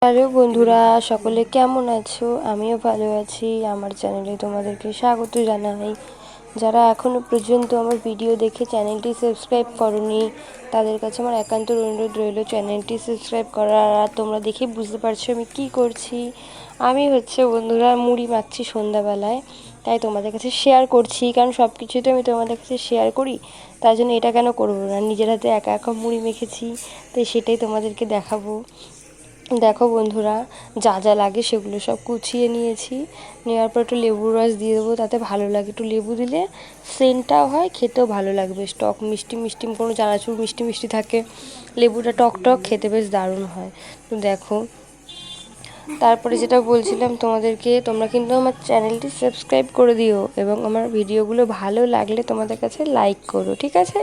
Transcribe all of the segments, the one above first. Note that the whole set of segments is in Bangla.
হ্যালো বন্ধুরা, সকলে কেমন আছো? আমিও ভালো আছি। আমার চ্যানেলে তোমাদেরকে স্বাগত জানাই। যারা এখনও পর্যন্ত আমার ভিডিও দেখে চ্যানেলটি সাবস্ক্রাইব করোনি তাদের কাছে আমার একান্ত অনুরোধ রইল চ্যানেলটি সাবস্ক্রাইব করার। আর তোমরা দেখে বুঝতে পারছো আমি কি করছি। আমি বন্ধুরা মুড়ি মাখছি সন্ধ্যাবেলায়, তাই তোমাদের কাছে শেয়ার করছি। কারণ সব কিছুই তো আমি তোমাদের কাছে শেয়ার করি, তাই জন্য এটা কেন করবো না। নিজের হাতে একা একা মুড়ি মেখেছি, তাই সেটাই তোমাদেরকে দেখাবো। দেখো বন্ধুরা, যা যা লাগে সেগুলো সব কুচিয়ে নিয়েছি। নেওয়ার পর একটু লেবুর রস দিয়ে দেবো, তাতে ভালো লাগে। একটু লেবু দিলে সেন্টটাও হয়, খেতেও ভালো লাগবে। টক মিষ্টি মিষ্টি কোনো চানাচুর মিষ্টি মিষ্টি থাকে, লেবুটা টক টক, খেতে বেশ দারুণ হয়। তো দেখো, তারপরে যেটা বলছিলাম তোমাদেরকে, তোমরা কিন্তু আমার চ্যানেলটি সাবস্ক্রাইব করে দিও এবং আমার ভিডিওগুলো ভালো লাগলে তোমাদের কাছে লাইক করো, ঠিক আছে?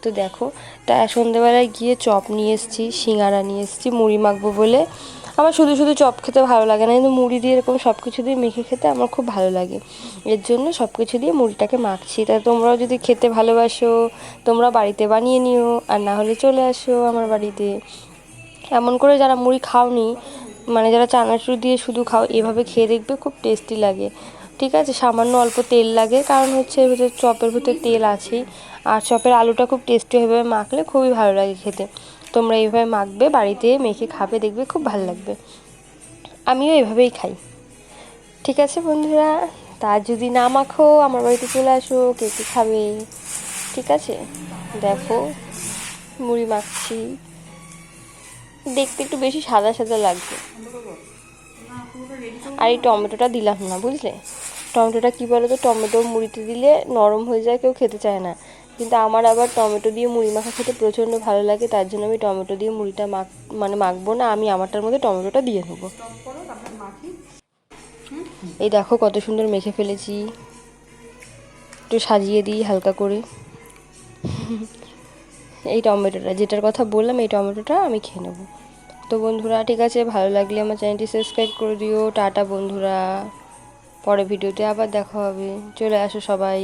তো দেখো, তা সন্ধ্যেবেলায় গিয়ে চপ নিয়ে এসেছি, সিঙ্গারা নিয়ে এসেছি মুড়ি মাখবো বলে। আমার শুধু শুধু চপ খেতে ভালো লাগে না, কিন্তু মুড়ি দিয়ে এরকম সব কিছু দিয়ে মেখে খেতে আমার খুব ভালো লাগে। এর জন্য সব কিছু দিয়ে মুড়িটাকে মাখছি। তা তোমরাও যদি খেতে ভালোবাসো তোমরা বাড়িতে বানিয়ে নিও, আর না হলে চলে আসো আমার বাড়িতে। এমন করে যারা মুড়ি খাওনি, মানে যারা চানাচুর দিয়ে শুধু খাও, এভাবে খেয়ে দেখবে, খুব টেস্টি লাগে, ঠিক আছে? সামান্য অল্প তেল লাগে, কারণ এর ভিতরে চপের ভিতরে তেল আছেই। আর চপের আলুটা খুব টেস্টি এভাবে মাখলে খুবই ভালো লাগে খেতে। তোমরা এইভাবে মাখবে, বাড়িতে মেখে খাবে, দেখবে খুব ভালো লাগবে। আমিও এভাবেই খাই, ঠিক আছে বন্ধুরা? তা যদি না মাখো আমার বাড়িতে চলে আসো, কে কে খাবে, ঠিক আছে? দেখো, মুড়ি মাখছি, দেখতে একটু বেশি সাদা সাদা লাগছে। আর এই টমেটোটা দিলাম না, বুঝলে? টমেটোটা কী বলো তো, টমেটো মুড়িতে দিলে নরম হয়ে যায়, কেউ খেতে চায় না। কিন্তু আমার আবার টমেটো দিয়ে মুড়ি মাখা খেতে প্রচণ্ড ভালো লাগে, তার জন্য আমি টমেটো দিয়ে মুড়িটা মাখবো না, আমি আমারটার মধ্যে টমেটোটা দিয়ে নেবো। এই দেখো কত সুন্দর মেখে ফেলেছি, একটু সাজিয়ে দিই হালকা করে। এই টমেটোটা, যেটার কথা বললাম, এই টমেটোটা আমি খেয়ে নেবো। তো বন্ধুরা, ঠিক আছে, ভালো লাগলে আমার চ্যানেলটি সাবস্ক্রাইব করে দিও। টাটা বন্ধুরা, পরে ভিডিওতে আবার দেখা হবে, চলে আসো সবাই।